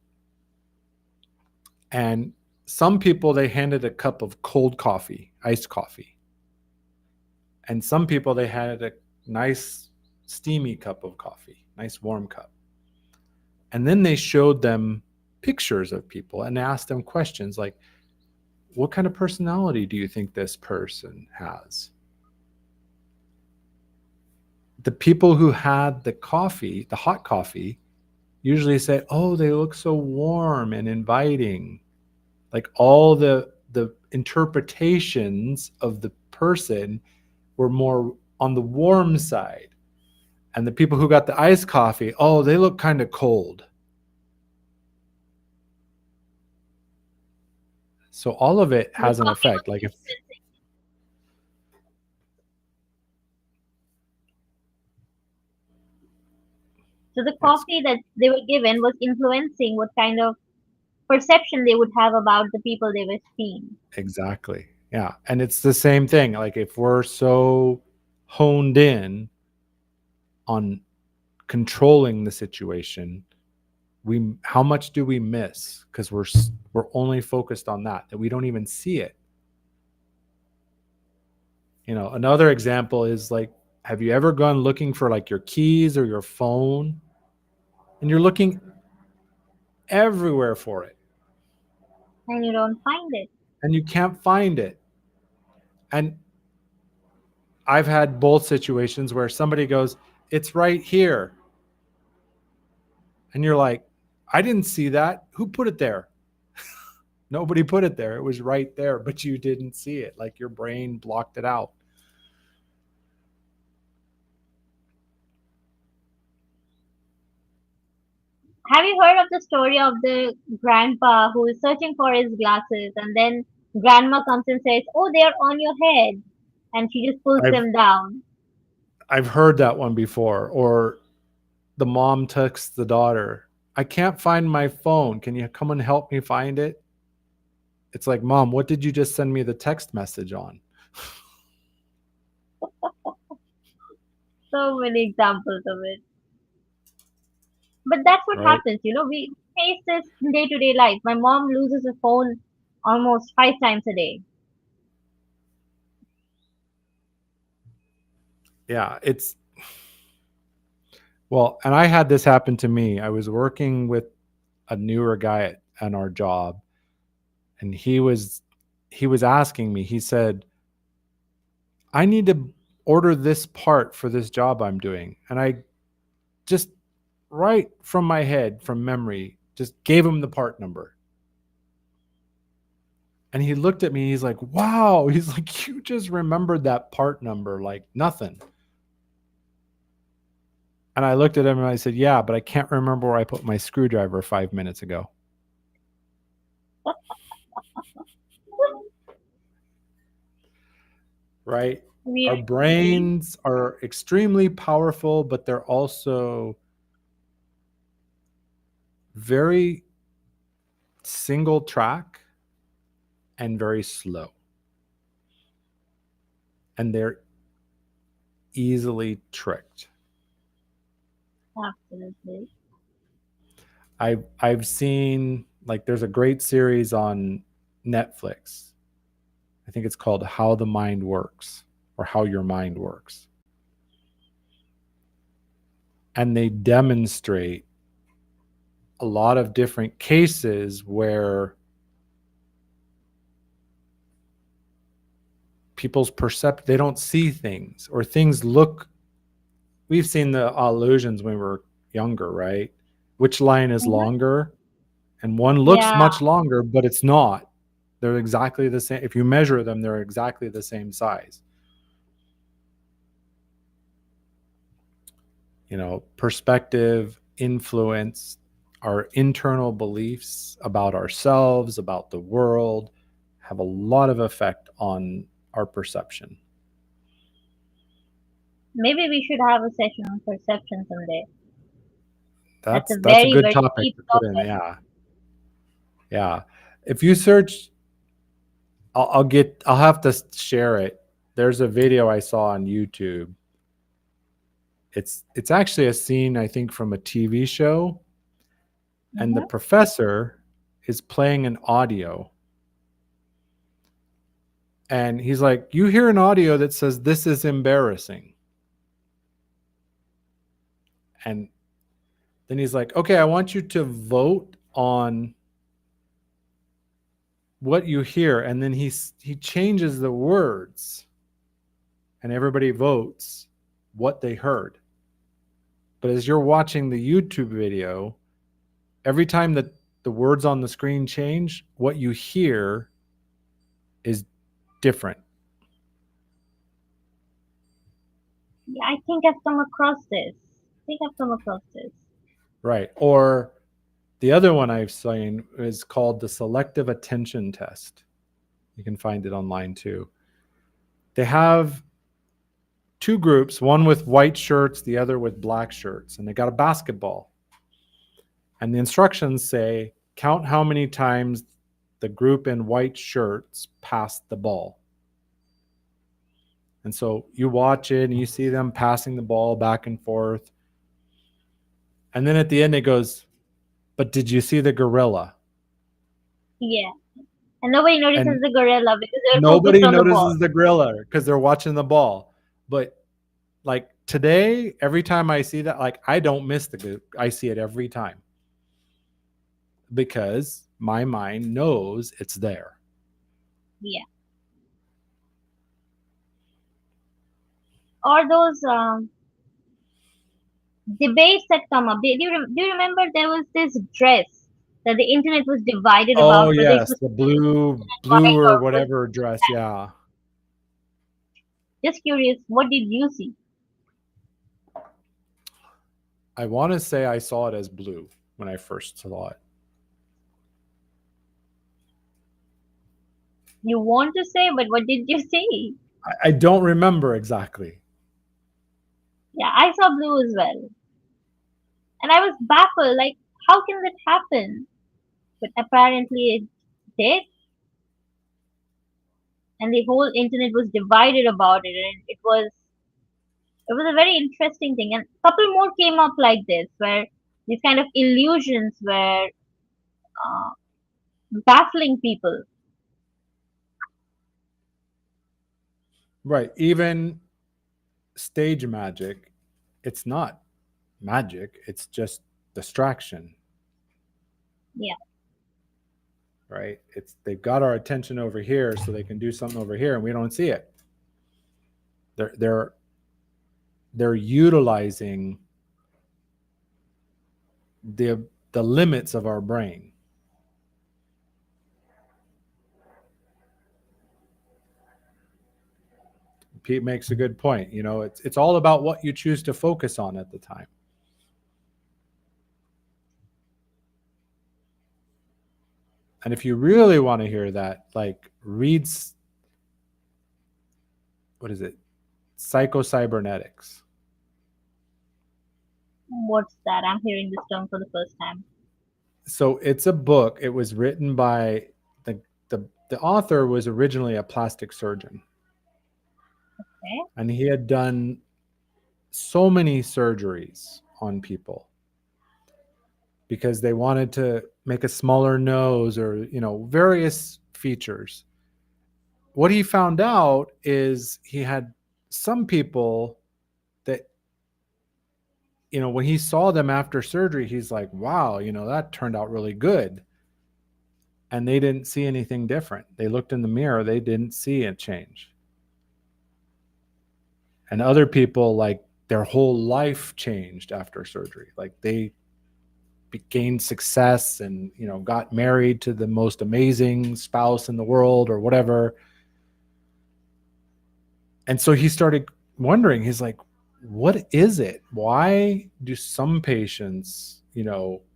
and some people, they handed a cup of cold coffee, iced coffee, and some people, they had a nice steamy cup of coffee, nice warm cup. And then they showed them pictures of people and asked them questions like, what kind of personality do you think this person has? The people who had the coffee, the hot coffee, usually say, oh, they look so warm and inviting. Like, all the interpretations of the person were more on the warm side. And the people who got the iced coffee, oh, they look kind of cold. So all of it the has an coffee was effect. Like, if, influencing. So the yes, coffee that they were given was influencing what kind of perception they would have about the people they were seeing. exactly. Yeah. And it's the same thing. Like, if we're so honed in on controlling the situation, we how much do we miss because we're only focused on that we don't even see it. Another example is like, have you ever gone looking for like your keys or your phone, and you're looking everywhere for it And you don't find it. and you can't find it? And I've had both situations where somebody goes, "It's right here." And you're like, "I didn't see that. Who put it there?" Nobody put it there. It was right there, but you didn't see it. Like your brain blocked it out. Have you heard of the story of the grandpa who is searching for his glasses and then grandma comes and says, "Oh, they're on your head." And she just pulls I've them down. I've heard that one before. Or the mom texts the daughter, "I can't find my phone. Can you come and help me find it?" It's like, "Mom, what did you just send me the text message on?" So many examples of it. But that's what Right? happens, we face this in day to day life. My mom loses a phone almost 5 times a day. Yeah, it's well, and I had this happen to me. I was working with a newer guy at our job, and he was asking me. He said, "I need to order this part for this job I'm doing." And I just right from my head, from memory, just gave him the part number. And he looked at me, he's like, "Wow." He's like, "You just remembered that part number like nothing." And I looked at him and I said, "Yeah, but I can't remember where I put my screwdriver 5 minutes ago." Right? We Our are human. brains are extremely powerful, but they're also very single track and very slow. And they're easily tricked. Absolutely. I've seen, like, there's a great series on Netflix. I think it's called How the Mind Works, or How Your Mind Works. And they demonstrate a lot of different cases where people's percept they don't see things, or things look, we've seen the illusions when we were younger, right? Which line is Hmm. longer? And one looks Yeah, much longer, but it's not. They're exactly the same. If you measure them, they're exactly the same size. Perspective, influence, our internal beliefs about ourselves, about the world, have a lot of effect on our perception. maybe we should have a session on perception someday. That's That's a that's a very, good very topic deep to put in. topic. Yeah, yeah. If you search, I'll have to share it. There's a video I saw on YouTube. It's actually a scene, I think, from a TV show, and the Hmm. professor is playing an audio, and he's like, "You hear an audio that says this is embarrassing." And then he's like, "Okay, I want you to vote on what you hear." And then he changes the words, and everybody votes what they heard. But as you're watching the YouTube video, every time that the words on the screen change, what you hear is different. Yeah, I think I've come across this. I think I've come across this. Right. Or the other one I've seen is called the selective attention test. You can find it online too. They have two groups, one with white shirts, the other with black shirts, and they got a basketball. And the instructions say, count how many times the group in white shirts passed the ball. And so you watch it and you see them passing the ball back and forth. And then at the end, it goes, "But did you see the gorilla?" Yeah. And nobody notices And the gorilla because they're focused nobody on the ball. notices the gorilla because they're watching the ball. But like today, every time I see that, like I don't miss I see it every time because my mind knows it's there. Yeah. Or those debates that come up. Do you remember there was this dress that the internet was divided Oh about whether it yes, was the white blue or or was whatever dress. Yeah, just curious, what did you see? I want to say I saw it as blue when I first saw it. You want to say, but what did you see? I don't remember exactly. Yeah, I saw blue as well. And I was baffled, like, how can that happen? But apparently it did, and the whole internet was divided about it, and it was a very interesting thing. And a couple more came up like this, where these kind of illusions were uh, baffling people. Right, even stage magic, it's not magic. It's just distraction. Yeah. Right? It's they've got our attention over here so they can do something over here and we don't see it. They're they're they're utilizing the the limits of our brain. Pete makes a good point. You know, it's all about what you choose to focus on at the time. And if you really want to hear that, like reads what is it? Psychocybernetics. What's that? I'm hearing this term for the first time. So it's a book. It was written by the author was originally a plastic surgeon, Okay. and he had done so many surgeries on people because they wanted to make a smaller nose or various features. What he found out is he had some people that when he saw them after surgery, he's like, wow, that turned out really good. And they didn't see anything different. They looked in the mirror, they didn't see a change. And other people, like, their whole life changed after surgery. Like they gained success and got married to the most amazing spouse in the world or whatever. And so he started wondering, he's like, what is it? Why do some patients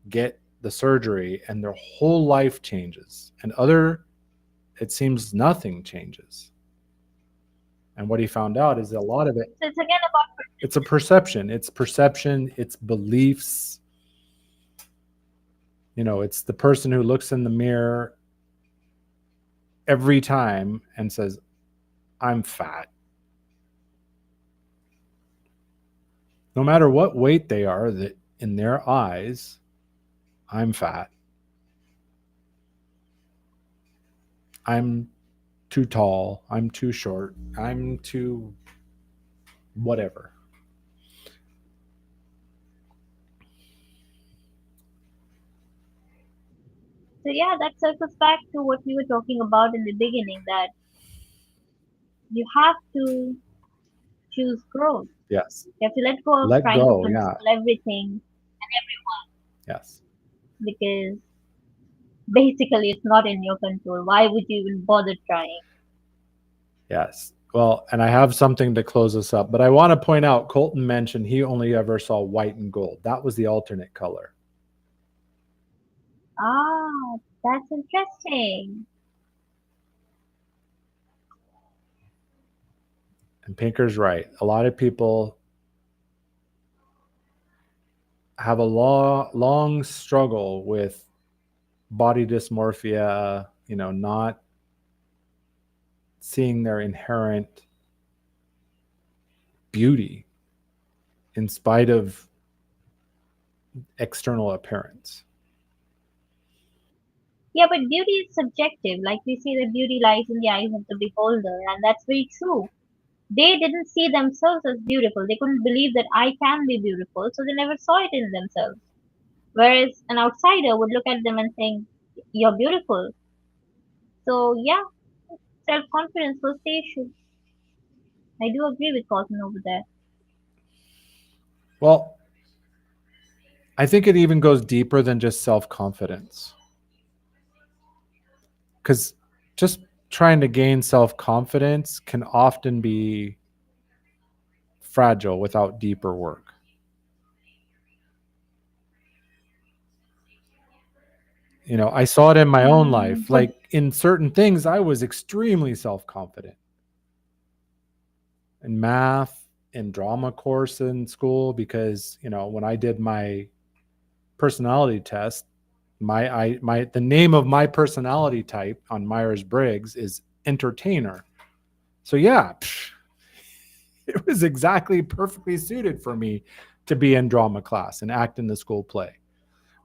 get the surgery and their whole life changes, and other, it seems nothing changes? And what he found out is that a lot of it, So it's again about it's a perception. It's perception, it's beliefs. It's the person who looks in the mirror every time and says, I'm fat. No matter what weight they are, that in their eyes, I'm fat. I'm too tall. I'm too short. I'm too whatever. so yeah, that circles back to what we were talking about in the beginning, that you have to choose growth. Yes. You have to let go of Let trying to go. Yeah. control everything Yes. because basically it's not in your control. Why would you even bother trying? Yes. Well, and I have something to close us up, but I want to point out Colton mentioned he only ever saw white and gold. That was the alternate color. Ah, that's interesting. And Pinker's right. A lot of people have a long struggle with body dysmorphia, not seeing their inherent beauty in spite of external appearance. Yeah, but beauty is subjective. Like we say that beauty lies in the eyes of the beholder, and that's very true. They didn't see themselves as beautiful. They couldn't believe that I can be beautiful, so they never saw it in themselves. Whereas an outsider would look at them and think, "You're beautiful." So yeah, self-confidence was the issue. I do agree with Cotton over there. Well, I think it even goes deeper than just self confidence. Because just trying to gain self confidence can often be fragile without deeper work. I saw it in my own life. But Like in certain things, I was extremely self confident in math, in drama course in school, because, when I did my personality test, the name of my personality type on Myers Briggs is entertainer. So yeah, it was exactly perfectly suited for me to be in drama class and act in the school play.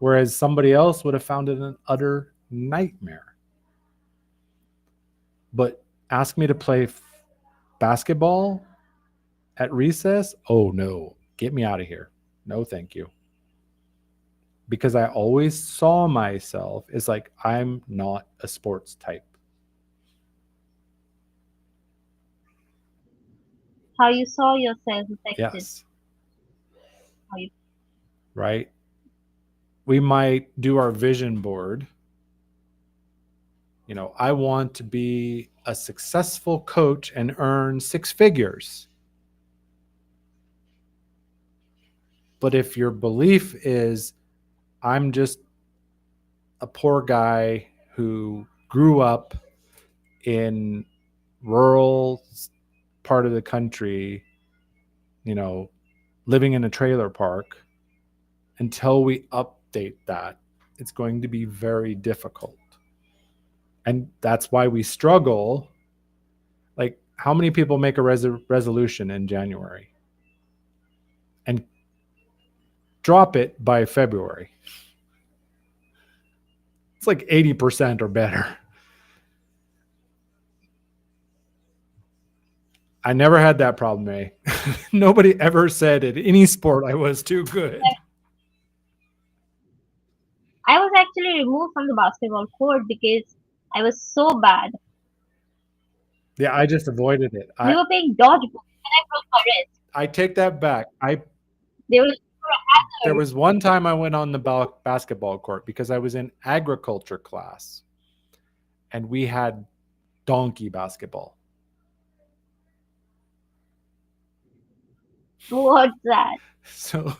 Whereas somebody else would have found it an utter nightmare. But ask me to play basketball at recess? Oh no, get me out of here. No, thank you. Because I always saw myself as like, I'm not a sports type. how you saw yourself affected Yes, how you. right? We might do our vision board. I want to be a successful coach and earn six figures. But if your belief is, I'm just a poor guy who grew up in rural part of the country, you know, living in a trailer park, until we update that, it's going to be very difficult. And that's why we struggle. Like, how many people make a resolution in January and drop it by February? It's like 80% or better. I never had that problem, eh? Nobody ever said at any sport I was too good. I was actually removed from the basketball court because I was so bad. Yeah, I just avoided it. We I were playing dodgeball and I broke my wrist. I take that back. I They were looking for a There hazard. was one time I went on the basketball court because I was in agriculture class and we had donkey basketball. What's that? So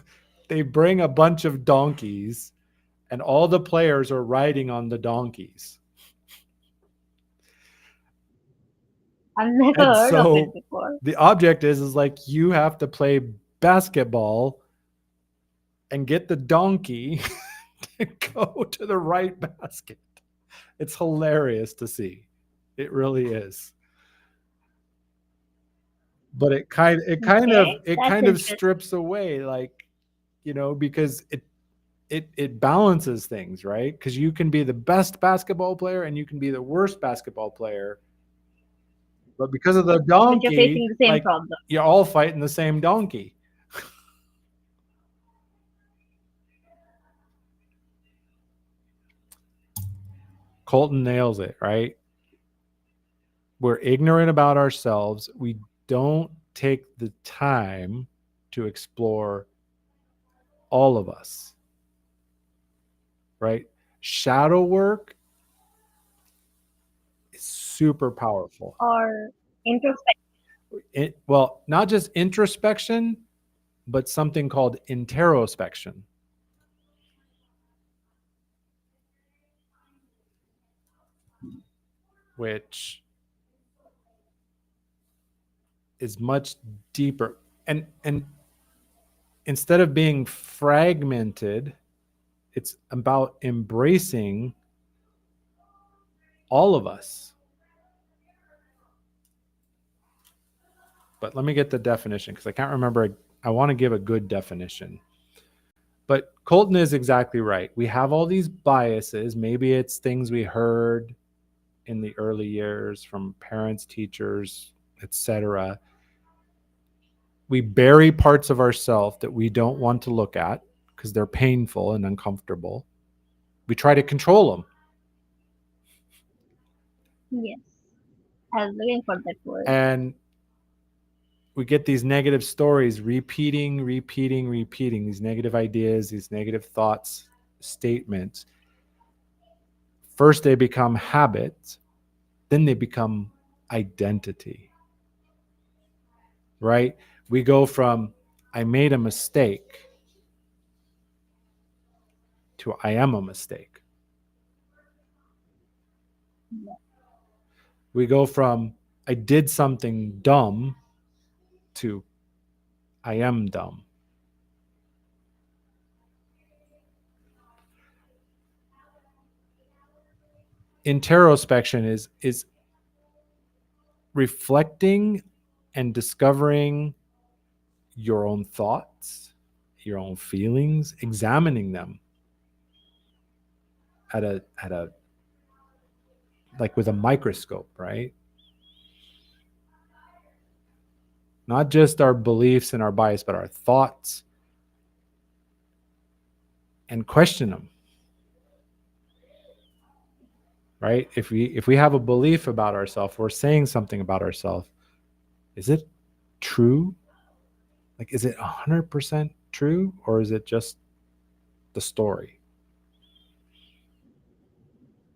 they bring a bunch of donkeys and all the players are riding on the donkeys. I've never And heard of it so before. the object is like you have to play basketball and get the donkey to go to the right basket. It's hilarious to see. It really is. But Okay, it that's kind of interesting. strips away, like, because it balances things, right? Because you can be the best basketball player and you can be the worst basketball player, but because of the But you're donkey, facing the same like, problem. you're all fighting the same donkey. Colton nails it, right? We're ignorant about ourselves. We don't take the time to explore all of us, right? Shadow work is super powerful. Or introspection. Well, not just introspection, but something called interospection, which is much deeper. And instead of being fragmented, it's about embracing all of us. But let me get the definition because I can't remember. I want to give a good definition. But Colton is exactly right. We have all these biases. Maybe it's things we heard in the early years from parents, teachers, etc. We bury parts of ourselves that we don't want to look at because they're painful and uncomfortable. We try to control them. Yes. I was looking for that word. And we get these negative stories repeating these negative ideas, these negative thoughts, statements. First, they become habits, then they become identity, right? We go from I made a mistake to I am a mistake. We go from I did something dumb to I am dumb. Introspection is reflecting and discovering your own thoughts, your own feelings, examining them at a like with a microscope, right? Not just our beliefs and our bias, but our thoughts, and question them, right? If we have a belief about ourselves, we're saying something about ourselves. Is it true? Like, is it 100% true, or is it just the story?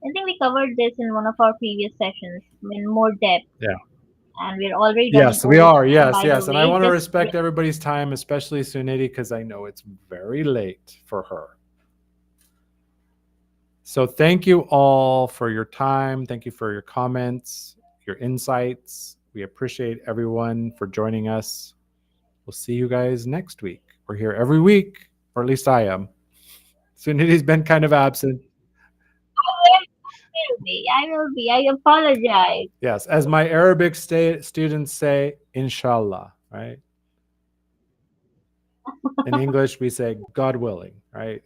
I think we covered this in one of our previous sessions in more depth, Yeah. and we're already running Yes, we over are. time, Yes, by the yes. And I way. want to Just respect everybody's time, especially Suniti, because I know it's very late for her. So thank you all for your time. Thank you for your comments, your insights. We appreciate everyone for joining us. We'll see you guys next week. We're here every week, or at least I am. Suniti's been kind of absent. will be. I will be. I apologize. Yes, as my Arabic students say, inshallah, right? In English, we say God willing, right?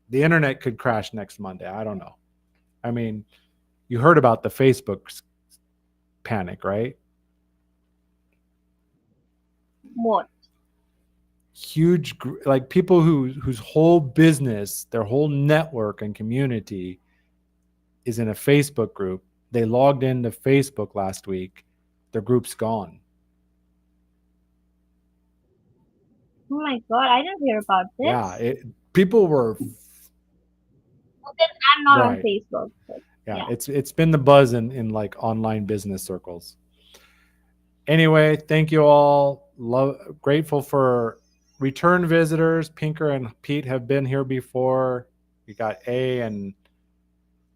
The internet could crash next Monday. I don't know. I mean, you heard about the Facebook panic, right? What? Huge, like people whose whole business, their whole network and community is in a Facebook group. They logged into Facebook last week. Their group's gone. Oh my god, I didn't hear about Yeah, this. people were Well, then I'm not on right. Facebook. But Yeah, yeah. it's been the buzz in like online business circles. Anyway, thank you all. Love, grateful for return visitors. Pinker and Pete have been here before. We got A and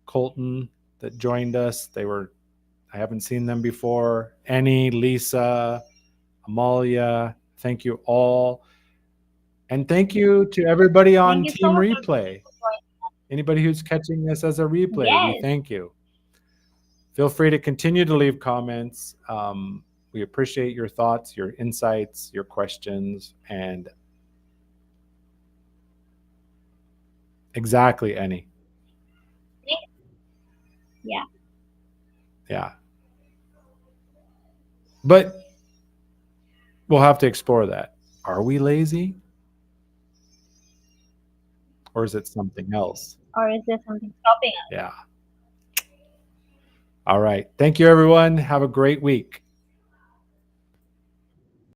Colton that joined us. I haven't seen them before. Annie, Lisa, Amalia, thank you all. And thank you to everybody Thank on you so Team much Replay. for joining. Anybody who's catching this as a replay, we Yes. thank you. Feel free to continue to leave comments. We appreciate your thoughts, your insights, your questions, and exactly, Annie. Yeah. Yeah. But we'll have to explore that. Are we lazy? Or is it something else? Or is there something stopping us? Yeah. All right. Thank you, everyone. Have a great week.